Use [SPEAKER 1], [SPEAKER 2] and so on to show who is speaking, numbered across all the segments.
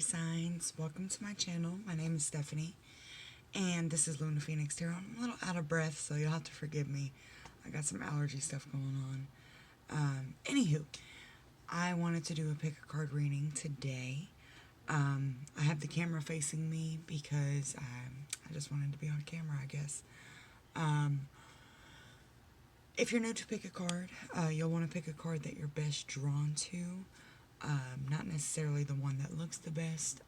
[SPEAKER 1] signs, welcome to my channel. My name is Stephanie, and this is Luna Phoenix Tarot. I'm a little out of breath, so you'll have to forgive me. I got some allergy stuff going on. Anywho, I wanted to do a pick a card reading today. I have the camera facing me because I just wanted to be on camera, I guess. If you're new to pick a card, you'll want to pick a card that you're best drawn to. Not necessarily the one that looks the best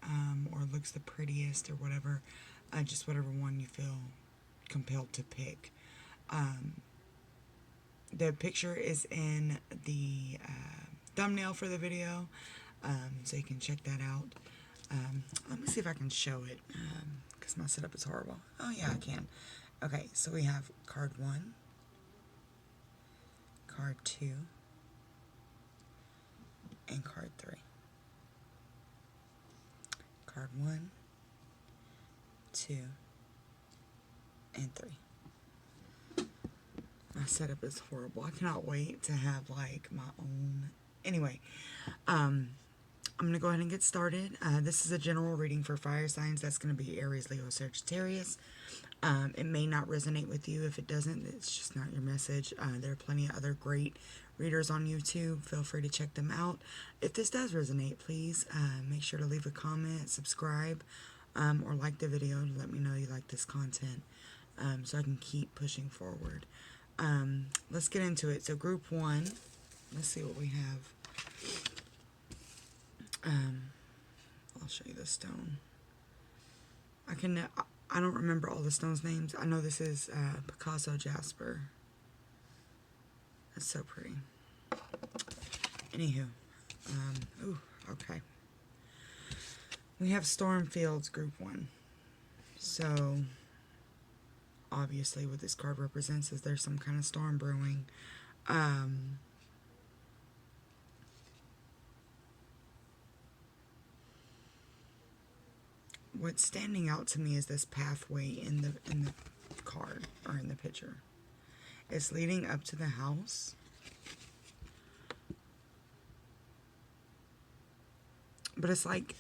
[SPEAKER 1] or looks the prettiest or whatever, just whatever one you feel compelled to pick. The picture is in the thumbnail for the video, so you can check that out. Let me see if I can show it, because my setup is horrible. Oh yeah, I can. Okay, so we have card 1, card 2, and card 3. Card 1, 2, and 3. My setup is horrible. I cannot wait to have like my own. Anyway, I'm going to go ahead and get started. This is a general reading for fire signs. That's going to be Aries, Leo, Sagittarius. It may not resonate with you. If it doesn't, it's just not your message. There are plenty of other great readers on YouTube. Feel free to check them out. If this does resonate, please make sure to leave a comment, subscribe, or like the video to let me know you like this content, so I can keep pushing forward. Let's get into it. So group 1, let's see what we have. I'll show you the stone. I don't remember all the stones' names. I know this is Picasso Jasper. That's so pretty. Anywho, ooh, okay. We have Stormfields, group 1. So, obviously what this card represents is there's some kind of storm brewing. What's standing out to me is this pathway in the card, or in the picture. It's leading up to the house. But it's like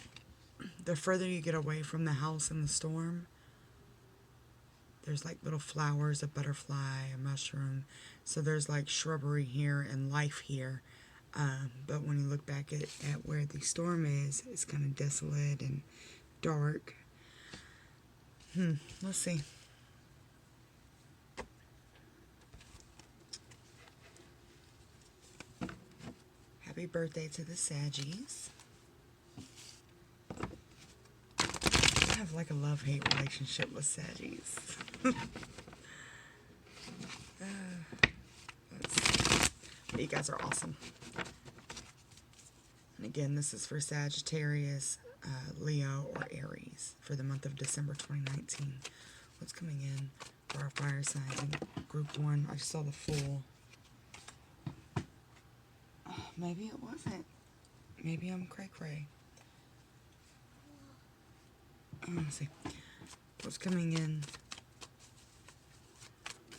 [SPEAKER 1] the further you get away from the house and the storm, there's like little flowers, a butterfly, a mushroom. So there's like shrubbery here and life here. But when you look back at where the storm is, it's kind of desolate and dark. Let's see. Happy birthday to the Saggies. I have like a love-hate relationship with Saggies. You guys are awesome. And again, this is for Sagittarius, Leo, or Aries for the month of December 2019. What's coming in for our fire signs in group 1? I just saw the full. Maybe it wasn't. Maybe I'm cray-cray. Let's see. What's coming in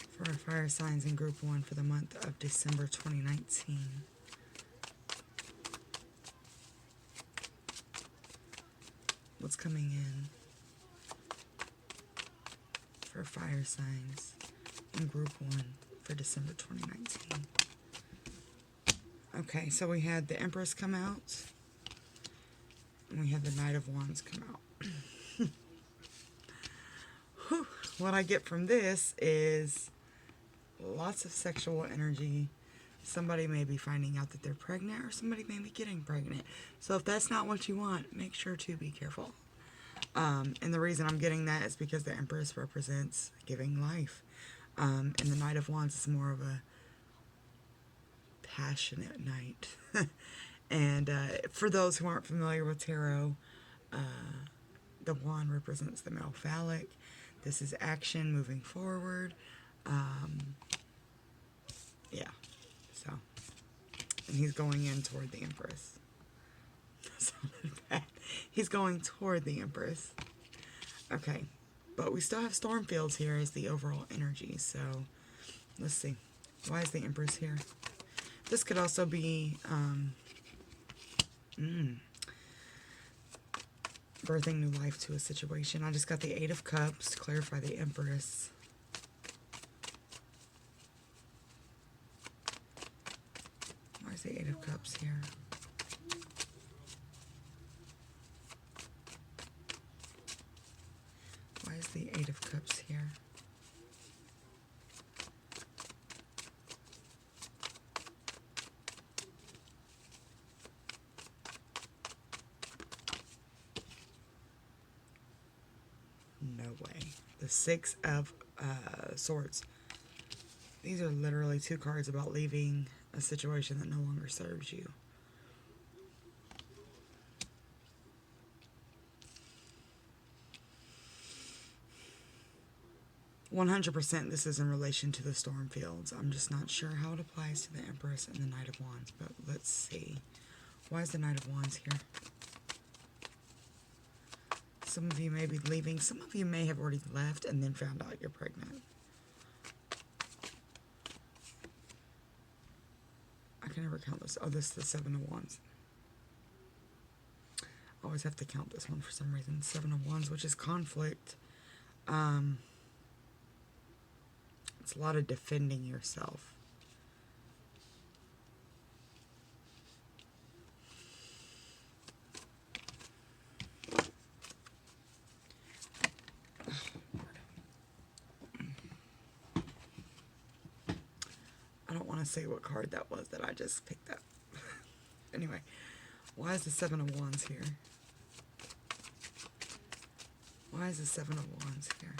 [SPEAKER 1] for our fire signs in group 1 for the month of December 2019? What's coming in for fire signs in group 1 for December 2019? Okay, so we had the Empress come out, and we had the Knight of Wands come out. Whew. What I get from this is lots of sexual energy. Somebody may be finding out that they're pregnant, or somebody may be getting pregnant. So if that's not what you want, make sure to be careful. And the reason I'm getting that is because the Empress represents giving life. And the Knight of Wands is more of a passionate knight. And for those who aren't familiar with tarot, the wand represents the male phallic. This is action moving forward. Yeah. So, and he's going in toward the Empress. He's going toward the Empress. Okay. But we still have Stormfields here as the overall energy. So, let's see. Why is the Empress here? This could also be birthing new life to a situation. I just got the Eight of Cups to clarify the Empress. Why is the Eight of Cups here? Why is the Eight of Cups here? No way. The Six of Swords. These are literally two cards about leaving a situation that no longer serves you. %, this is in relation to the Stormfields. I'm just not sure how it applies to the Empress and the Knight of Wands, but let's see. Why is the Knight of Wands here? Some of you may be leaving. Some of you may have already left and then found out you're pregnant. I can never count this. Oh, this is the Seven of Wands. I always have to count this one for some reason. Seven of Wands, which is conflict. It's a lot of defending yourself. I don't want to say what card that was that I just picked up. Anyway, why is the Seven of Wands here? Why is the Seven of Wands here?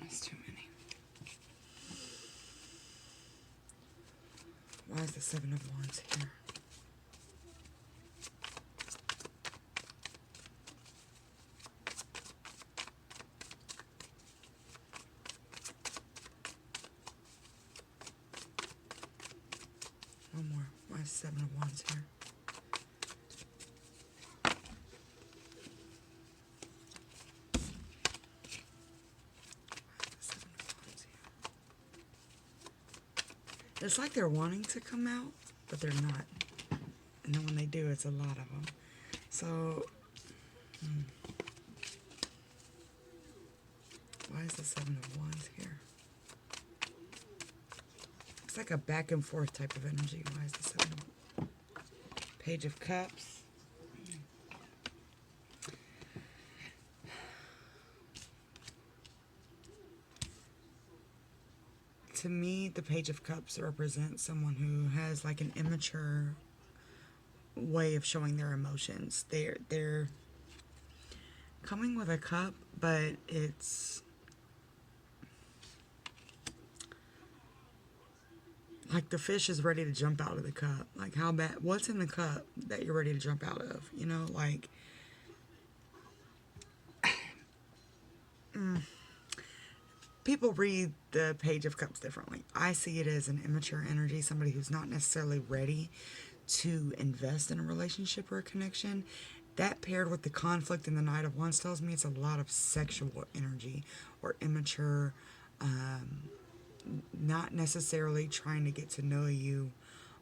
[SPEAKER 1] That's too many. Why is the Seven of Wands here? One more. Why is the Seven of Wands here? It's like they're wanting to come out, but they're not. And then when they do, it's a lot of them. So, why is the Seven of Wands here? It's like a back and forth type of energy. Why is the Seven of Page of Cups? To me, the Page of Cups represents someone who has like an immature way of showing their emotions. They're coming with a cup, but it's like the fish is ready to jump out of the cup. Like how bad, what's in the cup that you're ready to jump out of? You know, like people read the Page of Cups differently. I see it as an immature energy, somebody who's not necessarily ready to invest in a relationship or a connection. That paired with the conflict in the Knight of Wands tells me it's a lot of sexual energy or immature, not necessarily trying to get to know you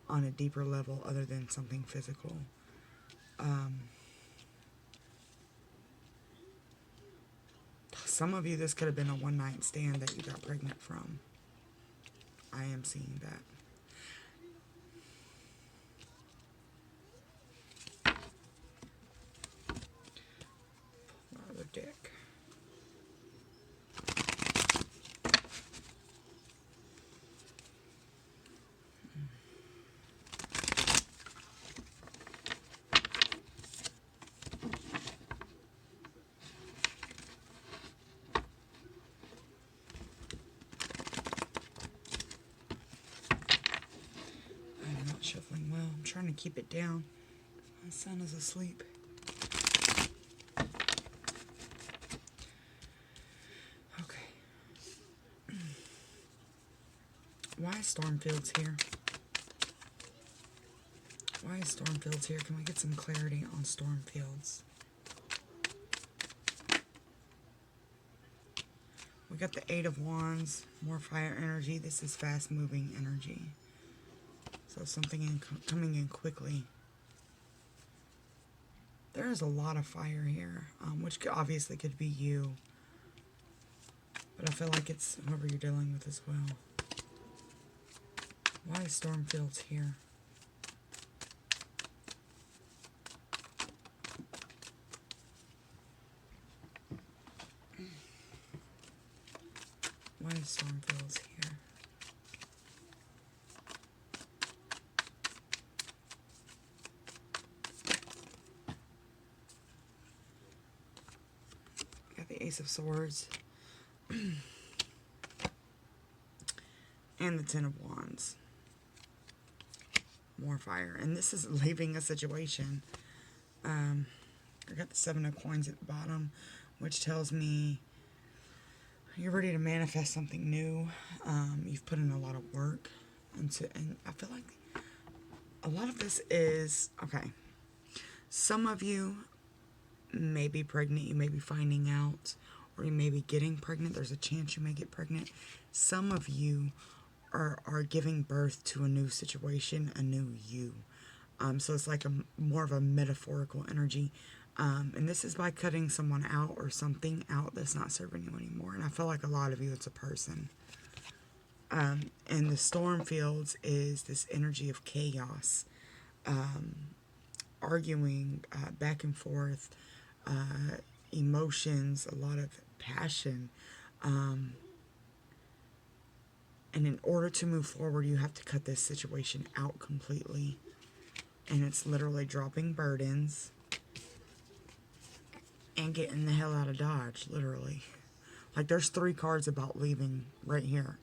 [SPEAKER 1] on a deeper level other than something physical. Some of you, this could have been a one-night stand that you got pregnant from. I am seeing that. Another deck. Shuffling well. I'm trying to keep it down. My son is asleep. Okay. Why is Stormfields here? Why is Stormfields here? Can we get some clarity on Stormfields? We got the Eight of Wands, more fire energy. This is fast moving energy. So something coming in quickly. There is a lot of fire here, which obviously could be you. But I feel like it's whoever you're dealing with as well. Why is Stormfields here? Why is Stormfields here? Got the Ace of Swords. And the Ten of Wands. More fire. And this is leaving a situation. I got the Seven of Coins at the bottom, which tells me you're ready to manifest something new. You've put in a lot of work into, and I feel like a lot of this is, okay, some of you may be pregnant, you may be finding out, or you may be getting pregnant. There's a chance you may get pregnant. Some of you are giving birth to a new situation, a new you. So it's like more of a metaphorical energy. And this is by cutting someone out or something out that's not serving you anymore. And I feel like a lot of you, it's a person. And the storm fields is this energy of chaos, arguing back and forth, emotions, a lot of passion. And in order to move forward, you have to cut this situation out completely. And it's literally dropping burdens and getting the hell out of Dodge, literally. Like, there's 3 cards about leaving right here.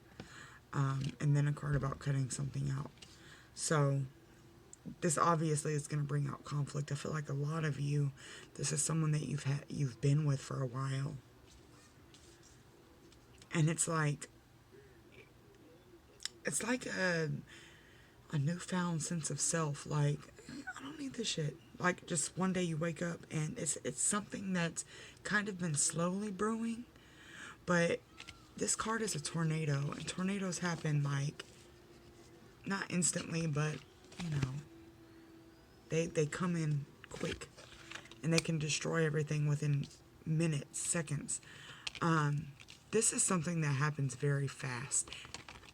[SPEAKER 1] And then a card about cutting something out. So, this obviously is going to bring out conflict. I feel like a lot of you, this is someone that you've been with for a while. And it's like a newfound sense of self. Like, I don't need this shit. Like, just one day you wake up and it's something that's kind of been slowly brewing. But this card is a tornado. And tornadoes happen, like, not instantly, but, you know, they come in quick. And they can destroy everything within minutes, seconds. This is something that happens very fast.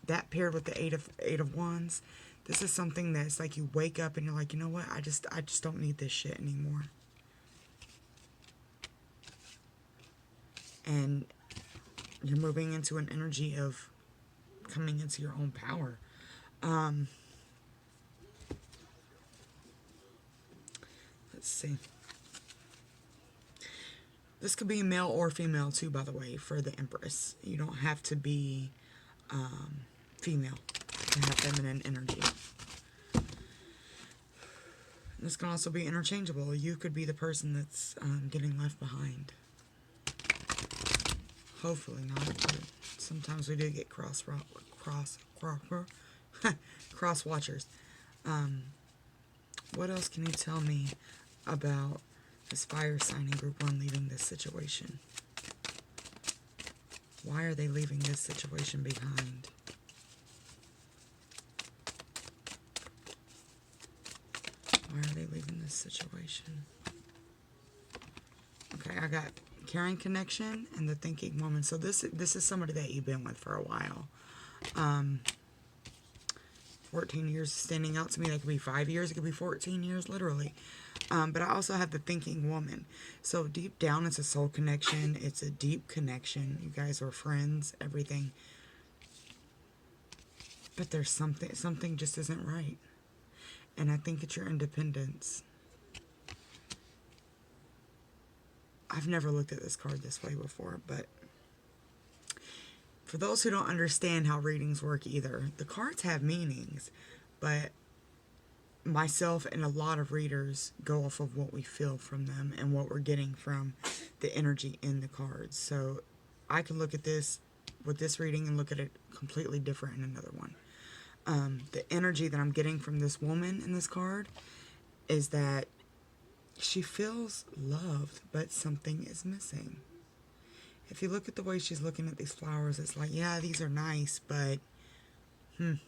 [SPEAKER 1] That paired with the Eight of Wands, this is something that's like you wake up and you're like, you know what? I just don't need this shit anymore. And you're moving into an energy of coming into your own power. Let's see. This could be male or female too, by the way, for the Empress. You don't have to be female to have feminine energy. This can also be interchangeable. You could be the person that's getting left behind. Hopefully not. But sometimes we do get cross watchers. What else can you tell me about this fire sign in group 1 leaving this situation? Why are they leaving this situation behind? Why are they leaving this situation? Okay, I got caring connection and the thinking woman. So this is somebody that you've been with for a while. 14 years standing out to me. That could be 5 years. It could be 14 years, literally. But I also have the thinking woman. So deep down, it's a soul connection. It's a deep connection. You guys are friends, everything. But there's something just isn't right. And I think it's your independence. I've never looked at this card this way before, but for those who don't understand how readings work either, the cards have meanings, but myself and a lot of readers go off of what we feel from them and what we're getting from the energy in the cards. So I can look at this with this reading and look at it completely different in another one. The energy that I'm getting from this woman in this card is that she feels loved, but something is missing. If you look at the way she's looking at these flowers, it's like, yeah, these are nice, but I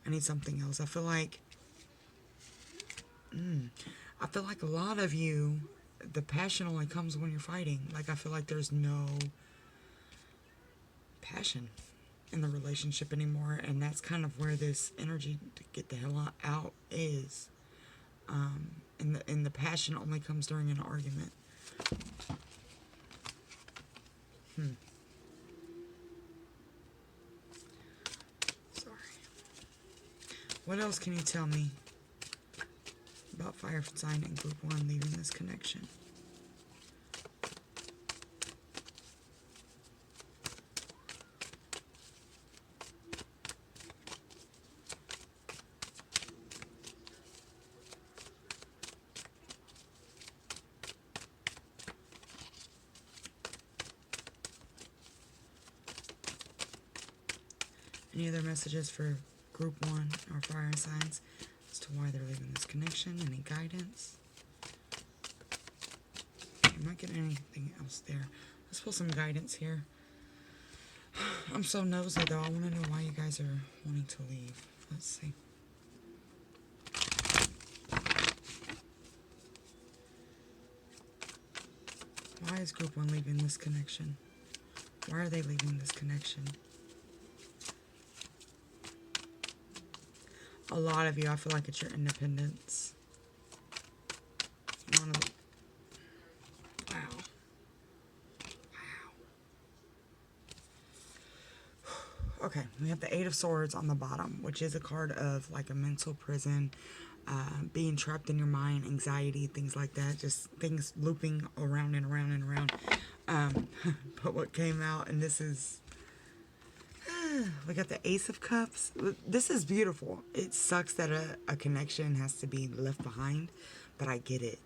[SPEAKER 1] need something else. I feel like a lot of you, the passion only comes when you're fighting. Like, I feel like there's no passion in the relationship anymore, and that's kind of where this energy to get the hell out is. And the passion only comes during an argument. Sorry. What else can you tell me about fire sign and group 1 leaving this connection? Any other messages for group 1 or fire signs as to why they're leaving this connection? Any guidance? I'm not getting anything else there. Let's pull some guidance here. I'm so nosy though. I want to know why you guys are wanting to leave. Let's see. Why is group 1 leaving this connection? Why are they leaving this connection? A lot of you, I feel like it's your independence. You wanna, wow. Okay, we have the 8 of Swords on the bottom, which is a card of like a mental prison, being trapped in your mind, anxiety, things like that, just things looping around and around and around. But what came out, and this is, we got the Ace of Cups. This is beautiful. It sucks that a connection has to be left behind, but I get it.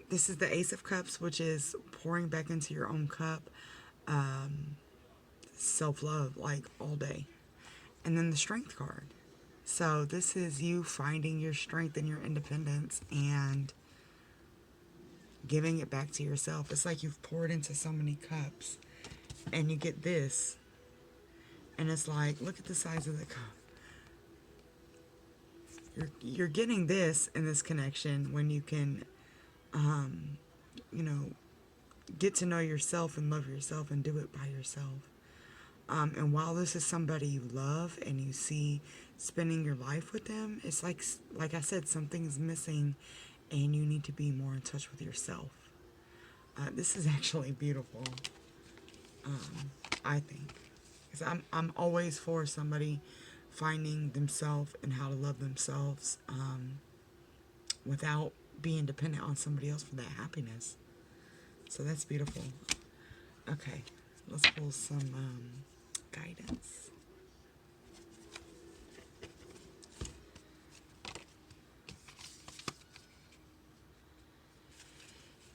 [SPEAKER 1] This is the Ace of Cups, which is pouring back into your own cup. Self-love, like all day. And then the Strength card. So this is you finding your strength and your independence and giving it back to yourself. It's like you've poured into so many cups and you get this, and it's like, look at the size of the cup. You're getting this in this connection when you can get to know yourself and love yourself and do it by yourself. And while this is somebody you love and you see spending your life with them, it's like I said, something's missing and you need to be more in touch with yourself. This is actually beautiful, I think. Because I'm always for somebody finding themselves and how to love themselves without being dependent on somebody else for that happiness. So that's beautiful. Okay, let's pull some guidance.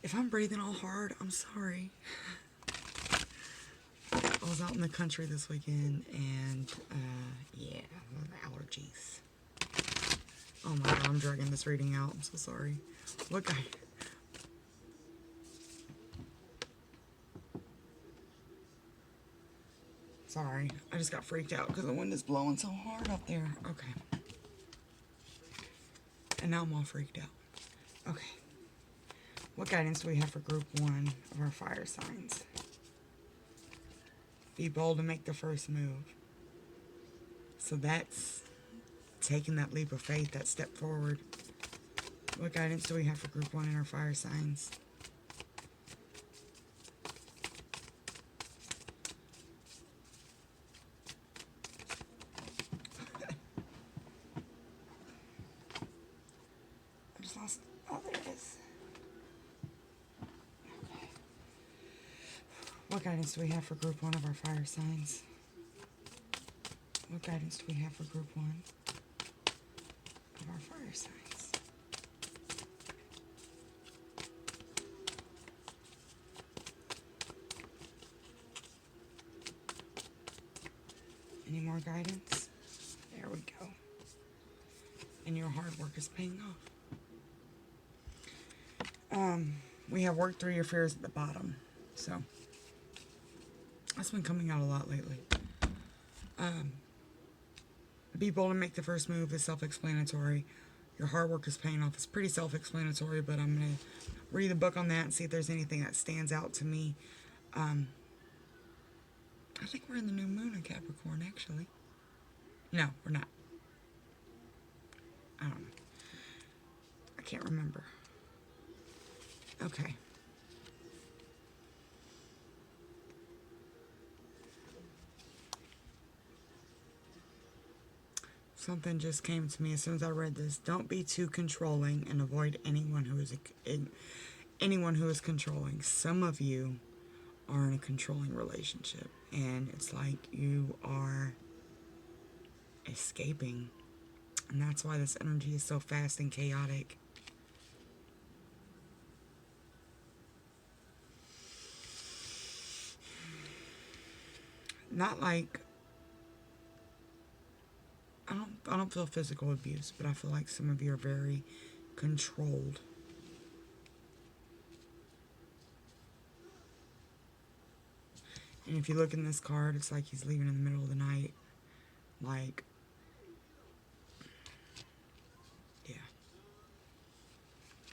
[SPEAKER 1] If I'm breathing all hard, I'm sorry. I was out in the country this weekend, and yeah, allergies. Oh my god, I'm dragging this reading out. I'm so sorry. What guy? Sorry, I just got freaked out because the wind is blowing so hard up there. Okay. And now I'm all freaked out. Okay. What guidance do we have for group 1 of our fire signs? Be bold to make the first move. So that's taking that leap of faith, that step forward. What guidance do we have for group 1 in our fire signs? I just lost. Oh, there it is. Okay. What guidance do we have for group 1 of our fire signs? What guidance do we have for group 1 of our fire signs? Any more guidance? There we go. And your hard work is paying off. We have worked through your fears at the bottom. So that's been coming out a lot lately. Be bold and make the first move is self-explanatory. Your hard work is paying off. It's pretty self-explanatory, but I'm going to read the book on that and see if there's anything that stands out to me. I think we're in the new moon in Capricorn, actually. No, we're not. I don't know. I can't remember. Okay. Something just came to me as soon as I read this. Don't be too controlling and avoid anyone who is controlling. Some of you are in a controlling relationship, and it's like you are escaping, and that's why this energy is so fast and chaotic. Not like I don't feel physical abuse, but I feel like some of you are very controlled. And if you look in this card, it's like he's leaving in the middle of the night. Like, yeah.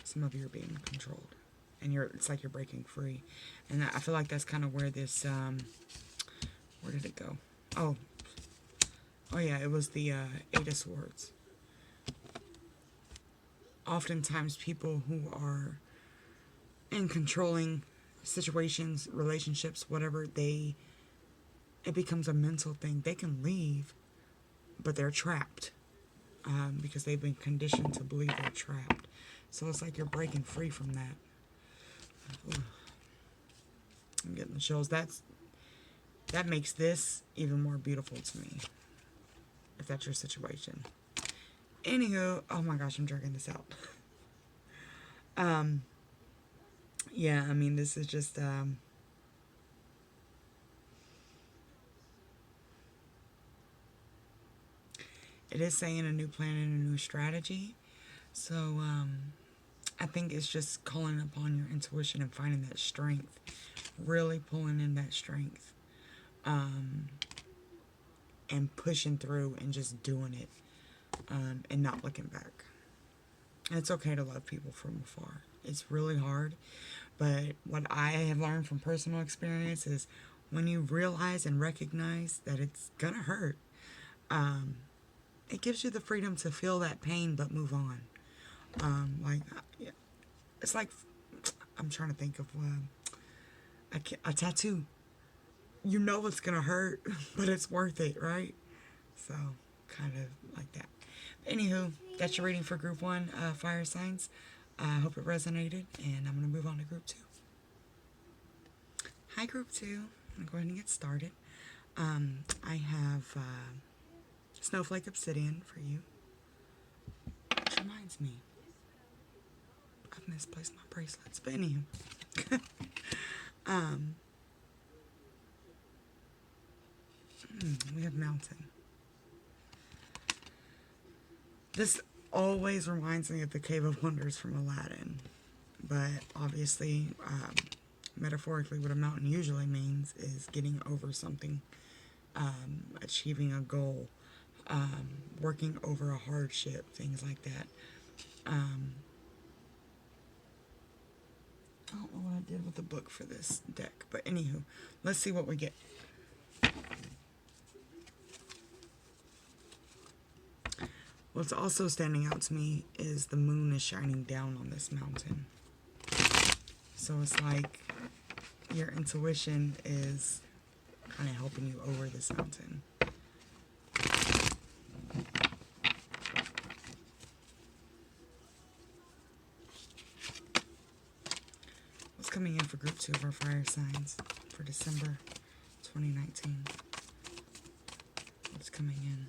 [SPEAKER 1] Some of you are being controlled. And it's like you're breaking free. And I feel like that's kind of where this, where did it go? Oh yeah, it was the Eight of Swords. Oftentimes people who are in controlling situations, relationships, whatever, it becomes a mental thing. They can leave, but they're trapped because they've been conditioned to believe they're trapped. So it's like you're breaking free from that. I'm getting the chills. That makes this even more beautiful to me, if that's your situation. Anywho, oh my gosh, I'm jerking this out. Yeah, I mean, this is just, it is saying a new plan and a new strategy. So, I think it's just calling upon your intuition and finding that strength. Really pulling in that strength. And pushing through and just doing it. And not looking back. It's okay to love people from afar. It's really hard. But what I have learned from personal experience is when you realize and recognize that it's going to hurt, it gives you the freedom to feel that pain but move on. It's like, I'm trying to think of a tattoo. You know it's going to hurt, but it's worth it, right? So, kind of like that. Anywho, that's your reading for Group 1, Fire Signs. I hope it resonated, and I'm going to move on to Group 2. Hi, Group 2. I'm going to go ahead and get started. I have Snowflake Obsidian for you. Which reminds me, I've misplaced my bracelets, but anywho. We have Mountain. This always reminds me of the Cave of Wonders from Aladdin, but obviously, metaphorically, what a mountain usually means is getting over something, achieving a goal, working over a hardship, things like that. I don't know what I did with the book for this deck, but anywho, let's see what we get. What's also standing out to me is the moon is shining down on this mountain. So it's like your intuition is kind of helping you over this mountain. What's coming in for Group 2 of our fire signs for December 2019? What's coming in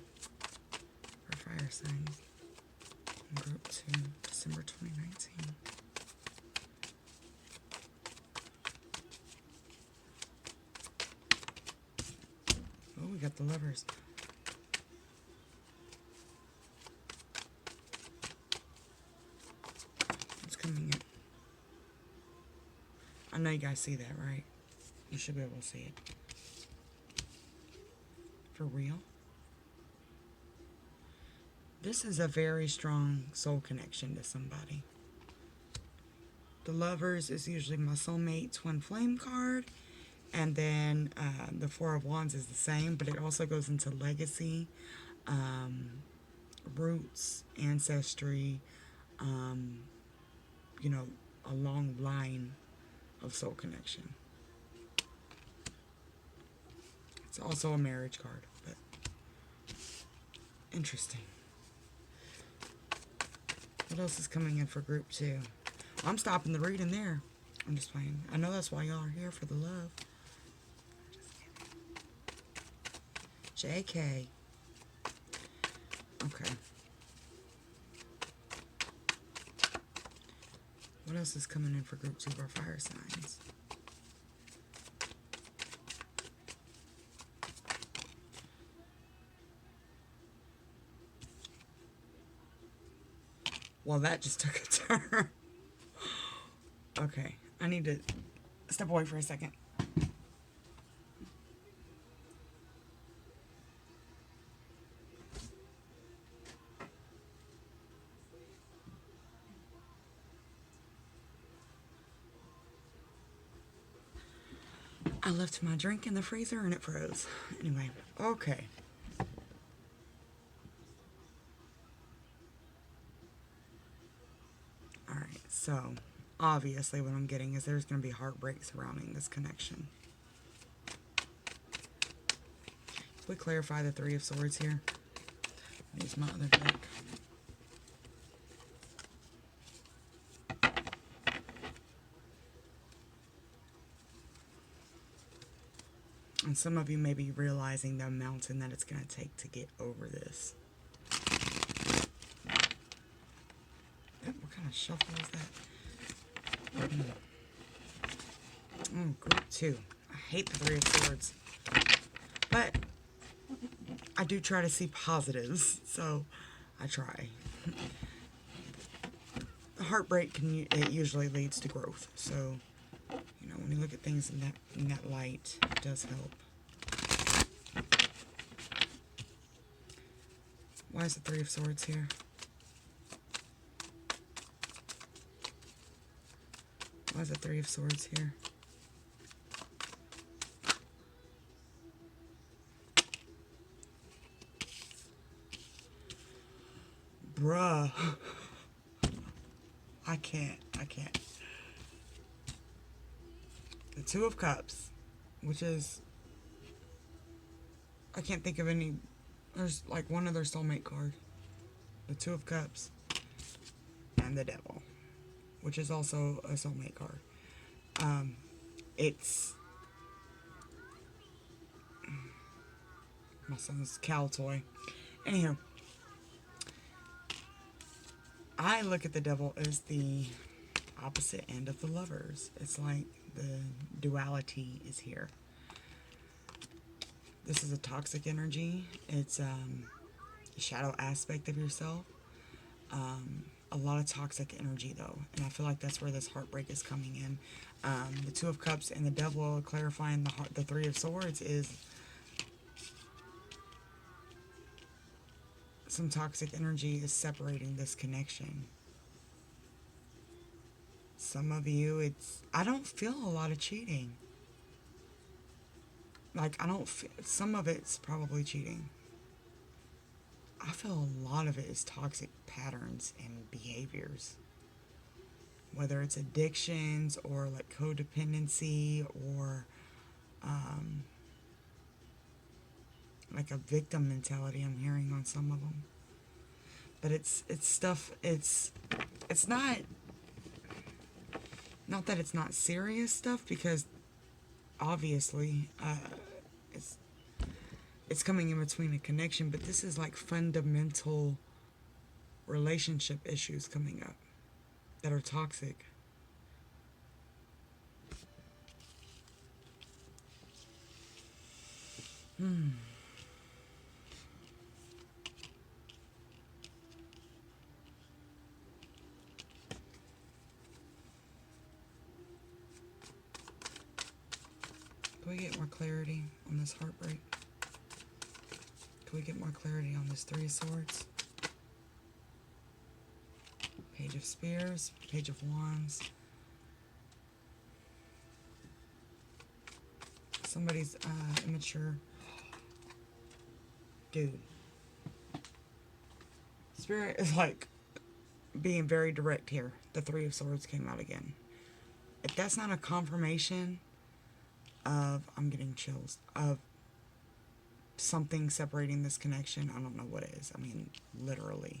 [SPEAKER 1] for fire signs in Group 2, December 2019? Oh, we got the Lovers. What's coming in? know you guys see that, right? You should be able to see it. For real? This is a very strong soul connection to somebody. The Lovers is usually my soulmate twin flame card. And then the Four of Wands is the same, but it also goes into legacy, roots, ancestry, you know, a long line of soul connection. It's also a marriage card, but interesting. What else is coming in for group 2? I'm stopping the reading there. I'm just playing. I know that's why y'all are here, for the love. JK. Okay. What else is coming in for group 2 of our fire signs? Well, that just took a turn. Okay, I need to step away for a second. I left my drink in the freezer and it froze. Anyway, okay. Alright, so obviously what I'm getting is there's going to be heartbreak surrounding this connection. Can we clarify the Three of Swords here? Use my other deck. And some of you may be realizing the mountain that it's going to take to get over this. What kind of shuffle is that? Oh, group 2. I hate the Three of Swords. But I do try to see positives, so I try. The heartbreak it usually leads to growth, so you know, when you look at things in that light, it does help. Why is the Three of Swords here? Why is the Three of Swords here? Bruh. I can't. The Two of Cups, which is, I can't think of any, there's like one other soulmate card. The Two of Cups and the Devil, which is also a soulmate card. It's my son's cow toy. Anyhow, I look at the Devil as the opposite end of the Lovers. It's like the duality is here. This is a toxic energy. It's a shadow aspect of yourself. A lot of toxic energy though, and I feel like that's where this heartbreak is coming in. The Two of Cups and the Devil clarifying the Three of Swords is some toxic energy is separating this connection. Some of you, I don't feel a lot of cheating. Like, some of it's probably cheating. I feel a lot of it is toxic patterns and behaviors. Whether it's addictions or like codependency or like a victim mentality I'm hearing on some of them. But it's stuff, it's not that it's not serious stuff, because obviously it's coming in between a connection, but this is like fundamental relationship issues coming up that are toxic. clarity on this heartbreak? Can we get more clarity on this Three of Swords? Page of Spears, Page of Wands. Somebody's immature. Dude. Spirit is like being very direct here. The Three of Swords came out again. If that's not a confirmation of, I'm getting chills, of something separating this connection, I don't know what is. I mean, literally.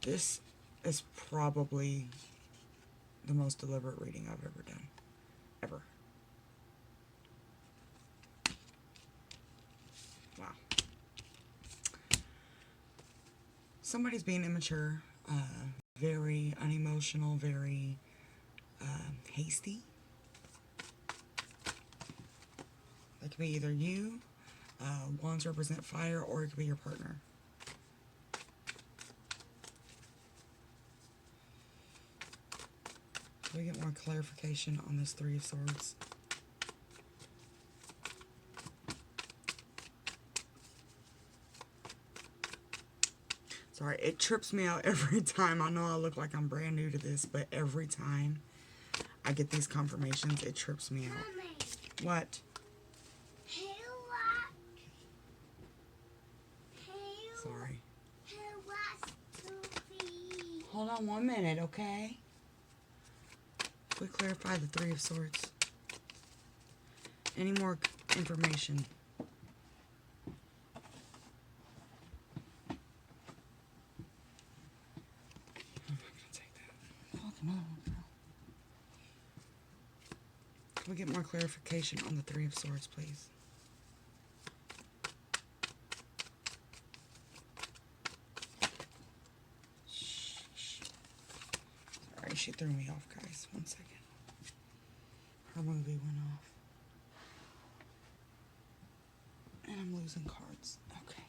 [SPEAKER 1] This is probably the most deliberate reading I've ever done. Ever. Wow. Somebody's being immature, very unemotional, very hasty. That could be either you, wands represent fire, or it could be your partner. Can we get more clarification on this Three of Swords? Sorry, it trips me out every time. I know I look like I'm brand new to this, but every time I get these confirmations, it trips me out.
[SPEAKER 2] Mommy.
[SPEAKER 1] What? Sorry. Hold on 1 minute, okay? We clarify the Three of Swords. Any more information? I'm not gonna take that. Oh, come on, girl. Can we get more clarification on the Three of Swords, please? Sorry, she threw me off, guys. 1 second. Her movie went off. And I'm losing cards. Okay.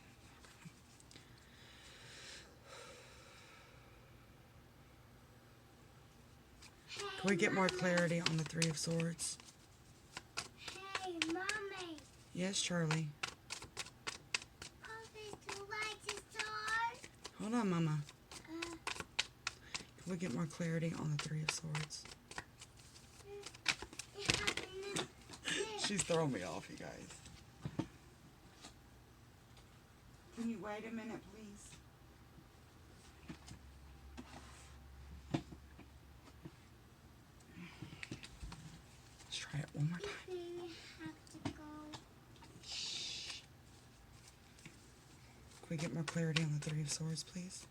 [SPEAKER 1] Can we get more clarity on the Three of Swords?
[SPEAKER 2] Hey, Mommy.
[SPEAKER 1] Yes, Charlie.
[SPEAKER 2] Mommy, do you like to start?
[SPEAKER 1] Hold on, Mama. Can we get more clarity on the Three of Swords? She's throwing me off, you guys. Can you wait a minute, please? Let's try it one more time.
[SPEAKER 2] We have to go.
[SPEAKER 1] Can we get more clarity on the Three of Swords, please?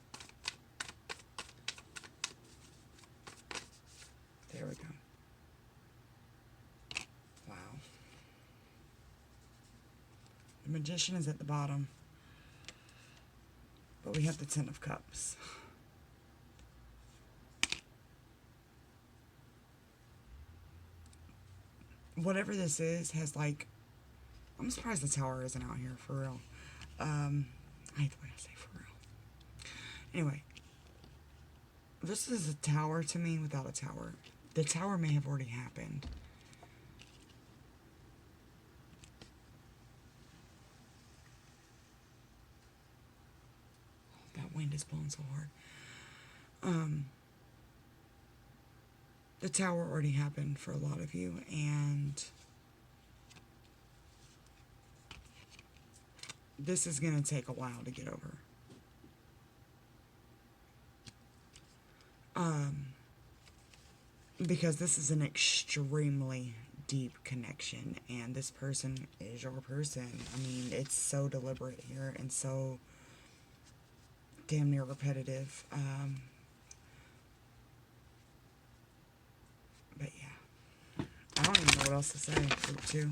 [SPEAKER 1] There we go. Wow. The Magician is at the bottom. But we have the Ten of Cups. Whatever this is has like... I'm surprised the Tower isn't out here, for real. I hate the way I say for real. Anyway. This is a Tower to me without a Tower. The Tower may have already happened. That wind is blowing so hard. The Tower already happened for a lot of you, and this is going to take a while to get over. Because this is an extremely deep connection, and this person is your person. I mean, it's so deliberate here and so damn near repetitive. But yeah, I don't even know what else to say. Group 2,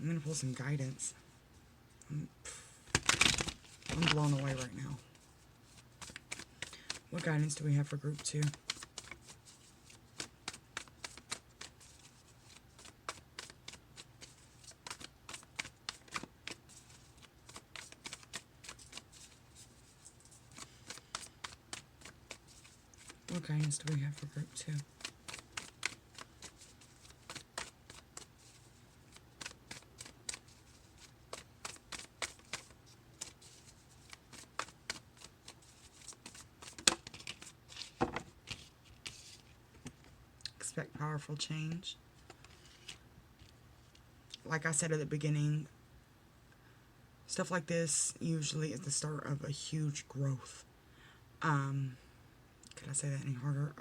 [SPEAKER 1] I'm gonna pull some guidance. I'm blown away right now. What guidance do we have for Group 2? What guidance do we have for Group 2? expect powerful change. Like I said at the beginning, stuff like this usually is the start of a huge growth. Could I say that any harder?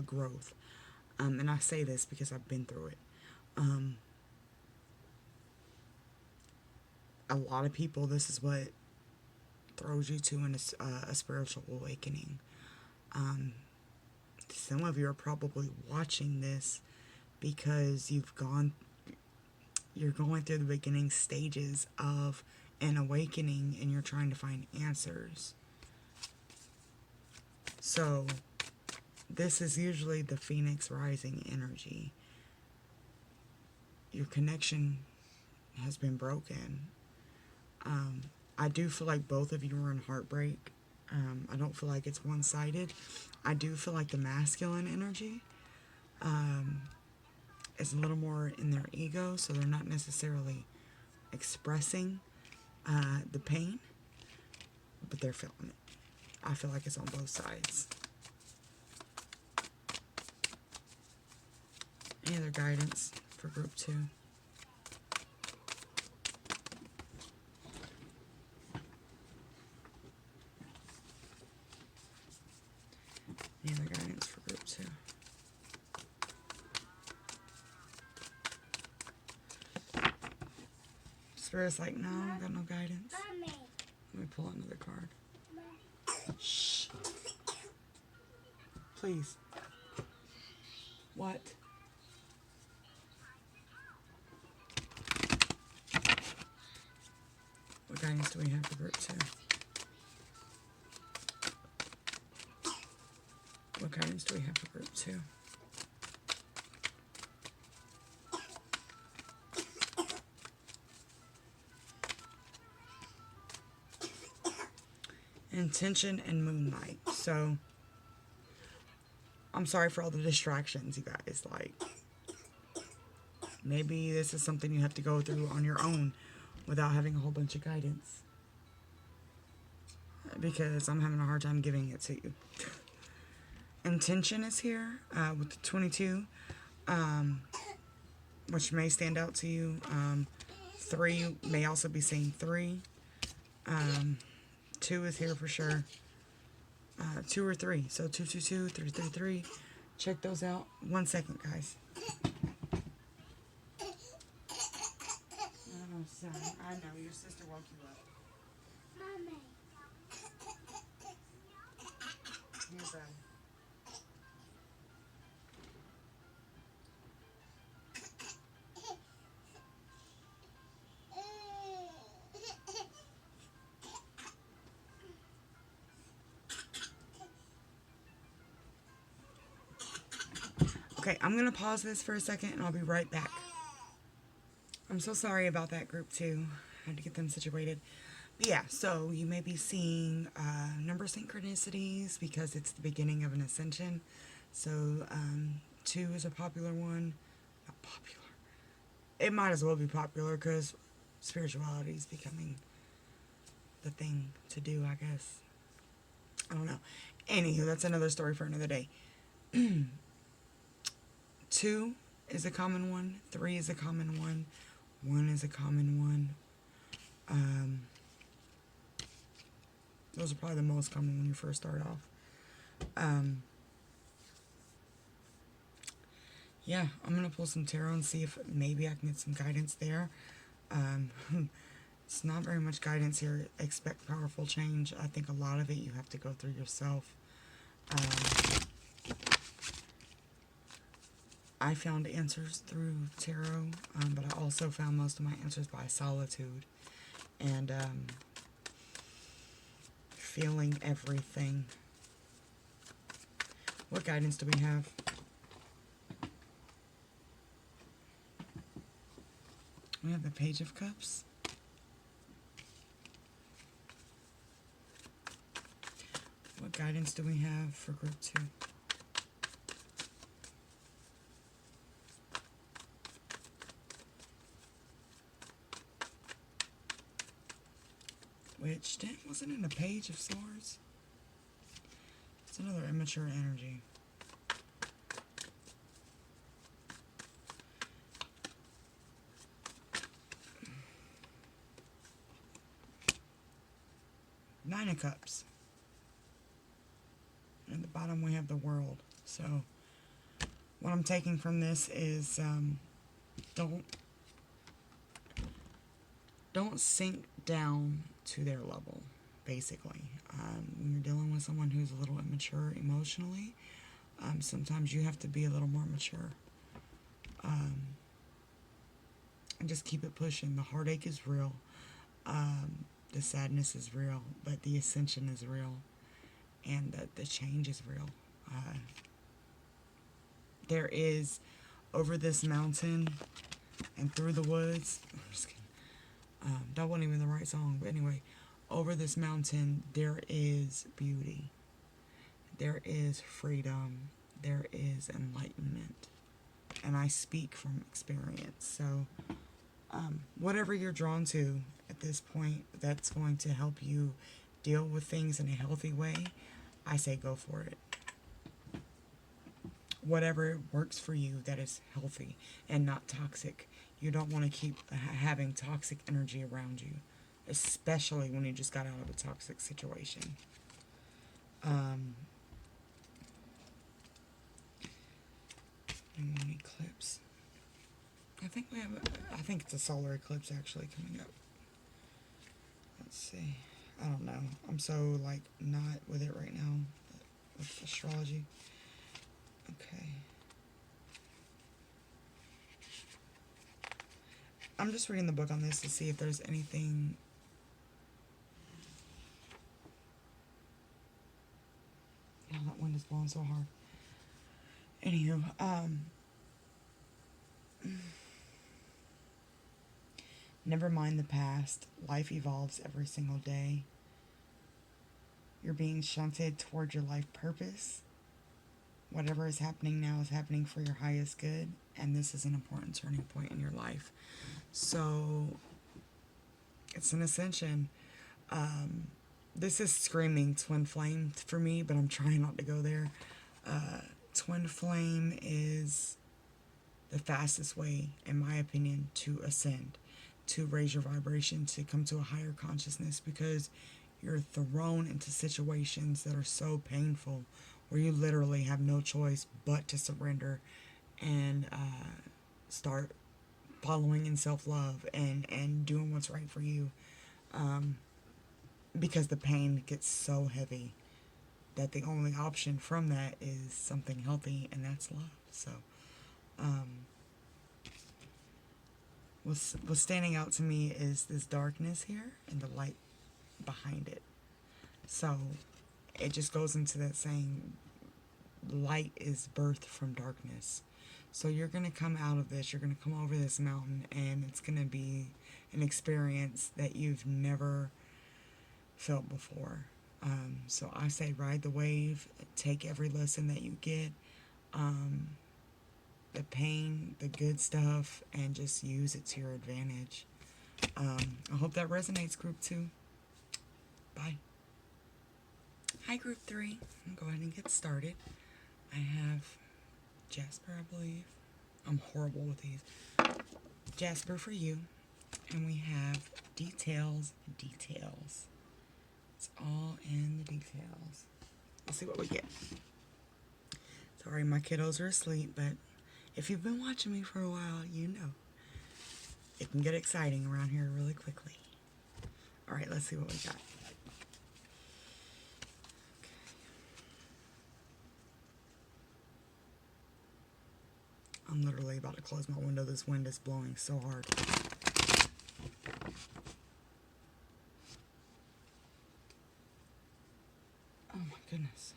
[SPEAKER 1] Growth. And I say this because I've been through it. A lot of people, this is what throws you to a spiritual awakening. Some of you are probably watching this because you're going through the beginning stages of an awakening and you're trying to find answers. So this is usually the Phoenix rising energy. Your connection has been broken. I do feel like both of you are in heartbreak. I don't feel like it's one-sided. I do feel like the masculine energy is a little more in their ego, so they're not necessarily expressing the pain, but they're feeling it. I feel like it's on both sides. Any other guidance for group 2? Any other guidance for group 2? Spirit's like, no, I got no guidance.
[SPEAKER 2] Mommy.
[SPEAKER 1] Let me pull another card.
[SPEAKER 2] Mommy.
[SPEAKER 1] Shh. Please. What? What guidance do we have for group 2? What guidance do we have for group 2? Intention and moonlight. So, I'm sorry for all the distractions, you guys. Like, maybe this is something you have to go through on your own without having a whole bunch of guidance. Because I'm having a hard time giving it to you. Intention is here with the 22, which may stand out to you. 3 may also be saying 3. 2 is here for sure. 2 or 3. So 222, 333. Check those out. 1 second, guys. Oh, son. I know. Your sister woke you up.
[SPEAKER 2] Mommy.
[SPEAKER 1] Here's a... Okay, I'm going to pause this for a second and I'll be right back. I'm so sorry about that group 2. I had to get them situated. But yeah, so you may be seeing number synchronicities because it's the beginning of an ascension. So 2 is a popular one. Not popular. It might as well be popular because spirituality is becoming the thing to do, I guess. I don't know. Anywho, that's another story for another day. 2 is a common one. 3 is a common one. 1 is a common one. Those are probably the most common when you first start off. Yeah, I'm going to pull some tarot and see if maybe I can get some guidance there. It's not very much guidance here. Expect powerful change. I think a lot of it you have to go through yourself. I found answers through tarot, but I also found most of my answers by solitude and feeling everything. What guidance do we have? We have the Page of Cups. What guidance do we have for group 2? Which, wasn't it a Page of Swords? It's another immature energy. Nine of Cups. At the bottom we have the World. So what I'm taking from this is don't sink down to their level, basically. When you're dealing with someone who's a little immature emotionally, sometimes you have to be a little more mature. And just keep it pushing. The heartache is real. The sadness is real, but the ascension is real. And the change is real. There is, over this mountain and through the woods, I'm just kidding. That wasn't even the right song, but anyway, over this mountain, there is beauty. There is freedom. There is enlightenment. And I speak from experience. So, whatever you're drawn to at this point that's going to help you deal with things in a healthy way, I say go for it. Whatever works for you that is healthy and not toxic. You don't want to keep having toxic energy around you, especially when you just got out of a toxic situation. Moon eclipse. I think it's a solar eclipse actually coming up. Let's see. I don't know. I'm so not with it right now with astrology. Okay. I'm just reading the book on this to see if there's anything. Oh, that wind is blowing so hard. Anywho, never mind the past. Life evolves every single day. You're being shunted toward your life purpose. Whatever is happening now is happening for your highest good, and this is an important turning point in your life. So, it's an ascension. This is screaming twin flame for me, but I'm trying not to go there. Twin flame is the fastest way, in my opinion, to ascend, to raise your vibration, to come to a higher consciousness, because you're thrown into situations that are so painful where you literally have no choice but to surrender and start following in self-love and doing what's right for you, because the pain gets so heavy that the only option from that is something healthy, and that's love. So what's standing out to me is this darkness here and the light behind it. So it just goes into that saying, light is birthed from darkness. So you're going to come out of this, you're going to come over this mountain, and it's going to be an experience that you've never felt before. So I say ride the wave, take every lesson that you get, the pain, the good stuff, and just use it to your advantage. I hope that resonates, Group 2. Bye. Hi, Group 3. I'll go ahead and get started. I have Jasper, I believe. I'm horrible with these. Jasper for you. And we have details. It's all in the details. Let's see what we get. Sorry, my kiddos are asleep, but if you've been watching me for a while, you know it can get exciting around here really quickly. Alright, let's see what we got. I'm literally about to close my window. This wind is blowing so hard. Oh my goodness.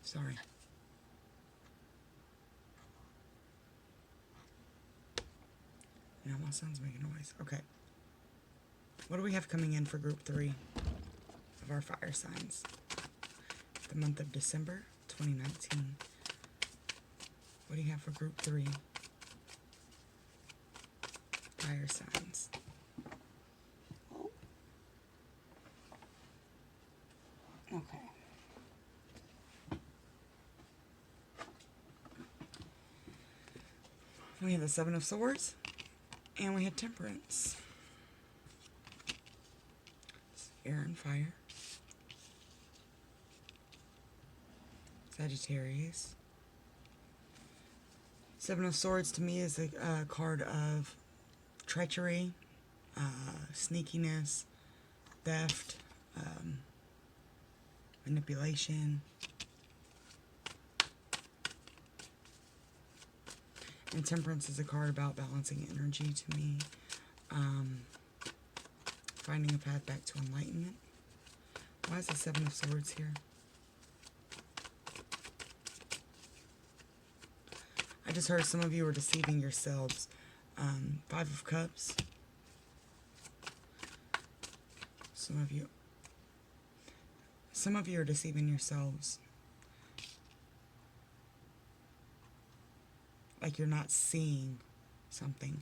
[SPEAKER 1] Sorry. Now my son's making noise. Okay. What do we have coming in for Group 3 of our fire signs? The month of December 2019. What do you have for Group 3? Fire signs. Oh. Okay. We have the Seven of Swords, and we have Temperance. It's air and fire. Sagittarius. Seven of Swords to me is a card of treachery, sneakiness, theft, manipulation. And Temperance is a card about balancing energy to me. Finding a path back to enlightenment. Why is the Seven of Swords here? I just heard some of you are deceiving yourselves. Five of Cups. Some of you are deceiving yourselves. Like you're not seeing something.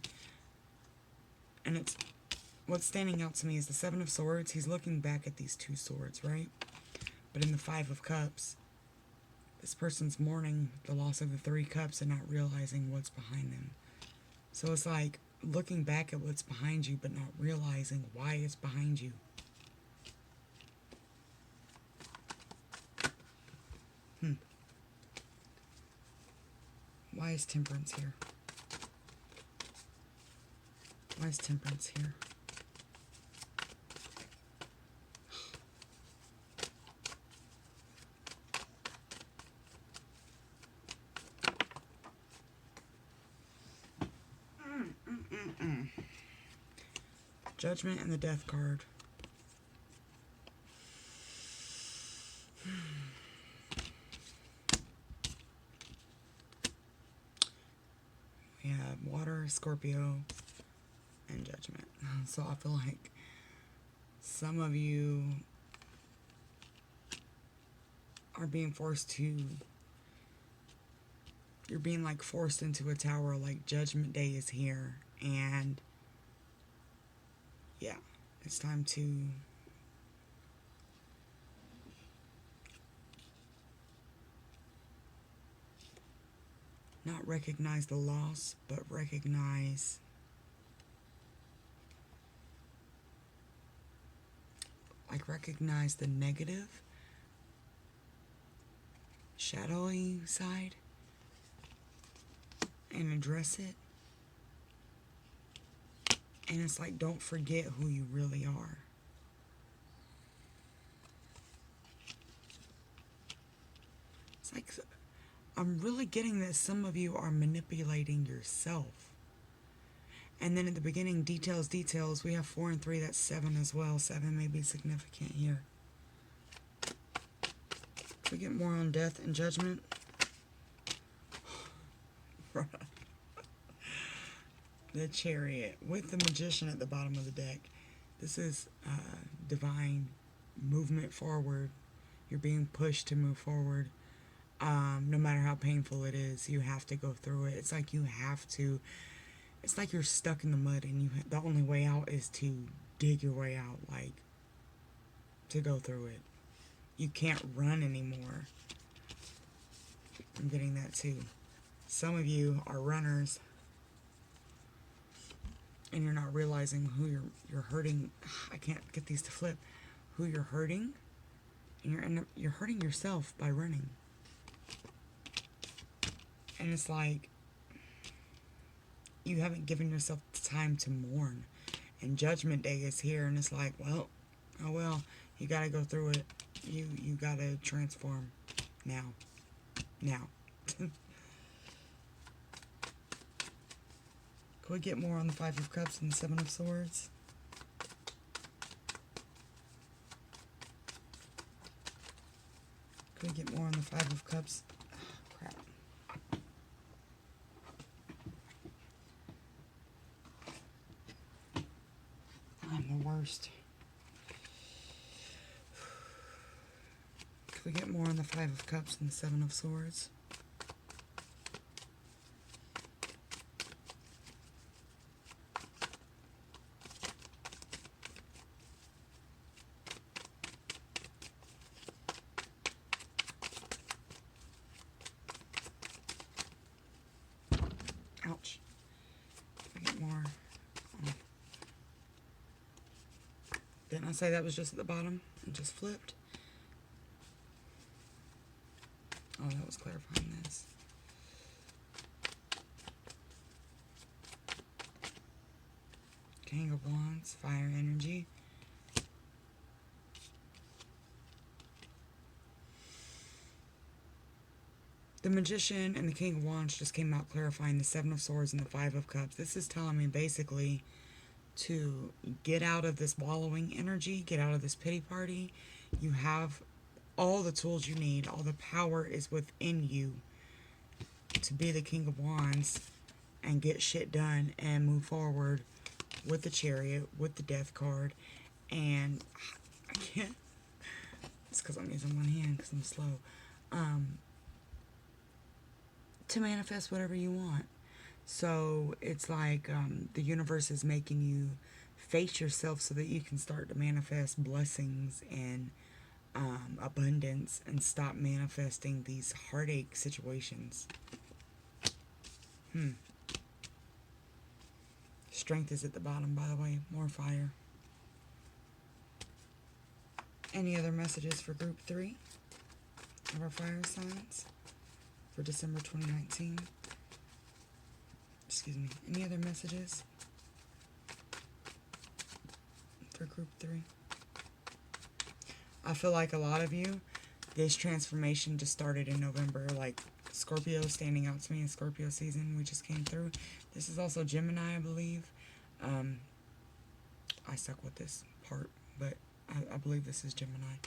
[SPEAKER 1] And it's what's standing out to me is the Seven of Swords. He's looking back at these two swords, right? But in the Five of Cups, this person's mourning the loss of the Three Cups and not realizing what's behind them. So it's like looking back at what's behind you but not realizing why it's behind you. Why is Temperance here? Why is Temperance here? Judgment and the Death card. We have Water, Scorpio, and Judgment. So I feel like some of you are being forced to... You're being like forced into a tower, like Judgment Day is here. And yeah, it's time to not recognize the loss, but recognize the negative, shadowy side and address it. And it's like, don't forget who you really are. It's like, I'm really getting that some of you are manipulating yourself. And then at the beginning, details. We have 4 and 3, that's 7 as well. 7 may be significant here. Can we get more on Death and Judgment? The Chariot with the Magician at the bottom of the deck. This is divine movement forward. You're being pushed to move forward. No matter how painful it is, you have to go through it. It's like you have to. It's like you're stuck in the mud, and the only way out is to dig your way out, like to go through it. You can't run anymore. I'm getting that too. Some of you are runners, and you're not realizing who you're hurting. I can't get these to flip. Who you're hurting, and you're hurting yourself by running. And it's like you haven't given yourself the time to mourn. And Judgment Day is here, and it's like, well, oh well, you gotta go through it. You gotta transform now. Can we get more on the Five of Cups and the Seven of Swords? Can we get more on the Five of Cups? Oh, crap. I'm the worst. Can we get more on the Five of Cups and the Seven of Swords? Ouch. And I say that was just at the bottom. It just flipped. Oh, that was clarifying this. King of Wands, fire energy. The Magician and the King of Wands just came out clarifying the Seven of Swords and the Five of Cups. This is telling me basically to get out of this wallowing energy, get out of this pity party. You have all the tools you need. All the power is within you to be the King of Wands and get shit done and move forward with the Chariot, with the Death card. And I can't. It's because I'm using one hand because I'm slow. To manifest whatever you want. So it's like the universe is making you face yourself so that you can start to manifest blessings and abundance and stop manifesting these heartache situations. Strength is at the bottom, by the way. More fire. Any other messages for group 3 of our fire signs for December 2019? Excuse me. Any other messages for group 3? I feel like a lot of you, this transformation just started in November. Like Scorpio standing out to me in Scorpio season. We just came through. This is also Gemini, I believe. I stuck with this part, but I believe this is Gemini.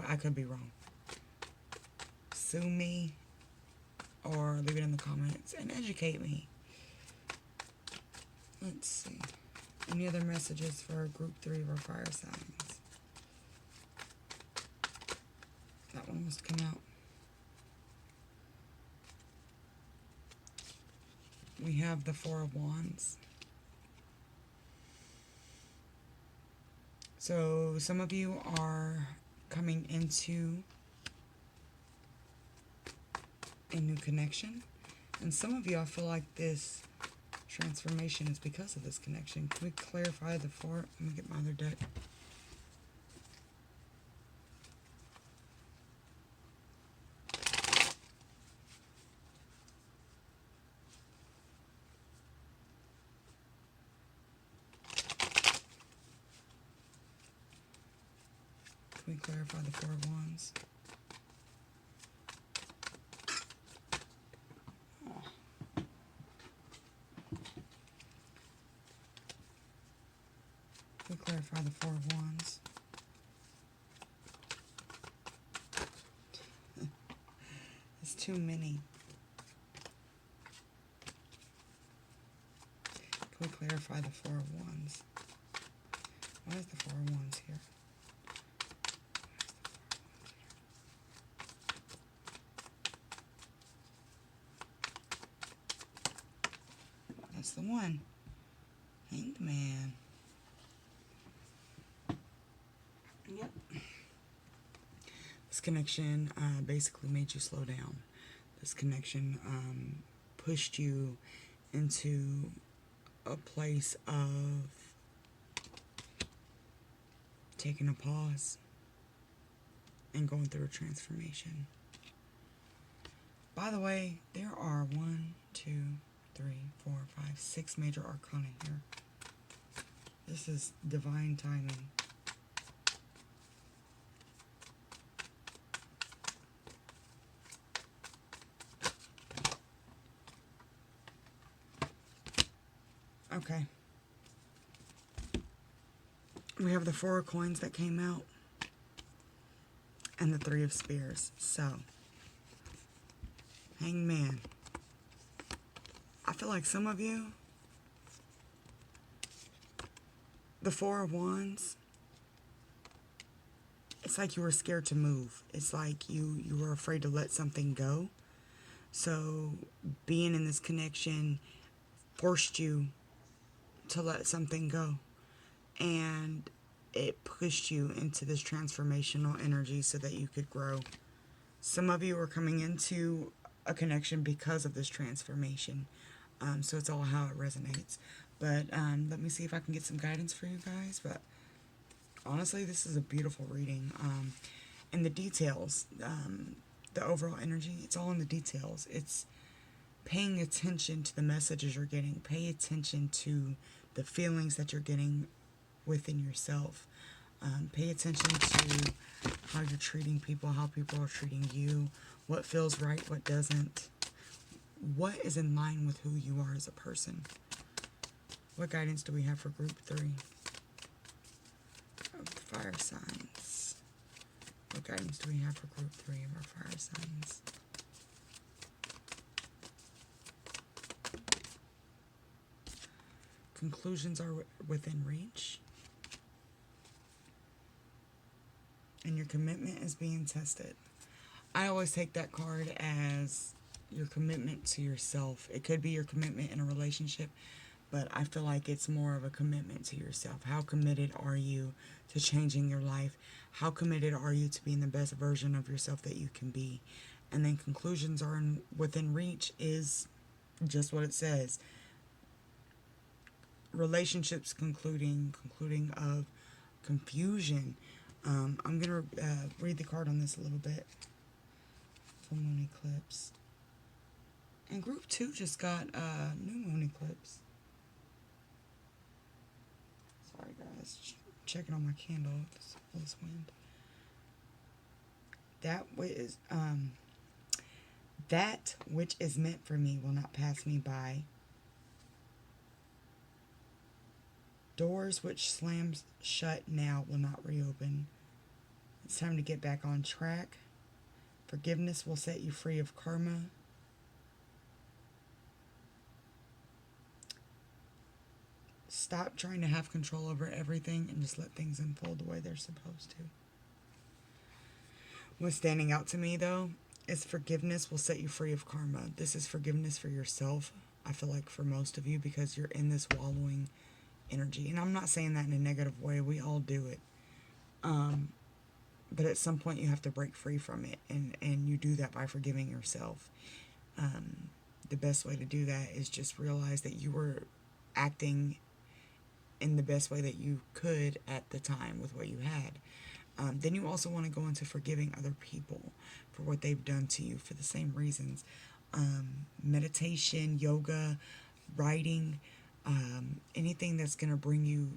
[SPEAKER 1] I could be wrong. Sue me or leave it in the comments and educate me. Let's see. Any other messages for group 3 of our fire signs? That one must come out. We have the Four of Wands. So some of you are coming into a new connection. And some of you, I feel like this transformation is because of this connection. Can we clarify the four? Let me get my other deck. Can we clarify the Four of Wands? Can we clarify the Four of Wands? It's too many. Can we clarify the Four of Wands? Why is the Four of Wands here? That's the one. Hanged Man. Yep. This connection basically made you slow down. This connection pushed you into a place of taking a pause and going through a transformation. By the way, there are 1, 2, 3, 4, 5, 6 major arcana here. This is divine timing. Okay. We have the Four of Coins that came out and the Three of Spears. So, Hanged Man. I feel like some of you, the Four of Wands, it's like you were scared to move. It's like you were afraid to let something go. So being in this connection forced you to let something go. And it pushed you into this transformational energy so that you could grow. Some of you are coming into a connection because of this transformation. So it's all how it resonates. But let me see if I can get some guidance for you guys. But honestly, this is a beautiful reading. And the details, the overall energy, it's all in the details. It's paying attention to the messages you're getting. Pay attention to the feelings that you're getting within yourself. Pay attention to how you're treating people, how people are treating you, what feels right, what doesn't, what is in line with who you are as a person. What guidance do we have for group 3 of the fire signs? What guidance do we have for group 3 of our fire signs? Conclusions are within reach. And your commitment is being tested. I always take that card as your commitment to yourself. It could be your commitment in a relationship, but I feel like it's more of a commitment to yourself. How committed are you to changing your life? How committed are you to being the best version of yourself that you can be? And then conclusions are within reach is just what it says. Relationships concluding of confusion. I'm going to read the card on this a little bit. Full moon eclipse. And group 2 just got new moon eclipse. Sorry guys, checking on my candle. This wind. That which is meant for me will not pass me by. Doors which slams shut now will not reopen. It's time to get back on track. Forgiveness will set you free of karma. Stop trying to have control over everything and just let things unfold the way they're supposed to. What's standing out to me, though, is forgiveness will set you free of karma. This is forgiveness for yourself, I feel like, for most of you, because you're in this wallowing energy. And I'm not saying that in a negative way. We all do it. But at some point you have to break free from it. And you do that by forgiving yourself. The best way to do that is just realize that you were acting in the best way that you could at the time with what you had. Then you also want to go into forgiving other people for what they've done to you for the same reasons. Meditation, yoga, writing, anything that's going to bring you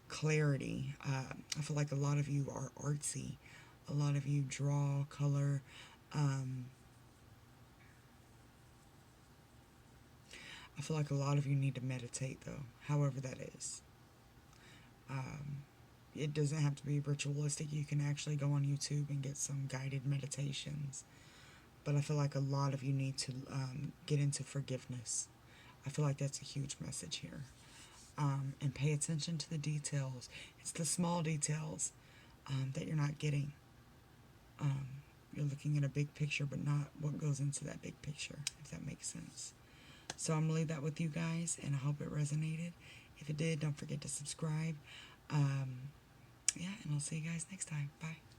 [SPEAKER 1] clarity. I feel like a lot of you are artsy. A lot of you draw, color. I feel like a lot of you need to meditate, though, however that is. It doesn't have to be ritualistic. You can actually go on YouTube and get some guided meditations. But I feel like a lot of you need to get into forgiveness. I feel like that's a huge message here. And pay attention to the details. It's the small details that you're not getting. You're looking at a big picture, but not what goes into that big picture, if that makes sense. So I'm going to leave that with you guys, and I hope it resonated. If it did, don't forget to subscribe. Yeah, and I'll see you guys next time. Bye.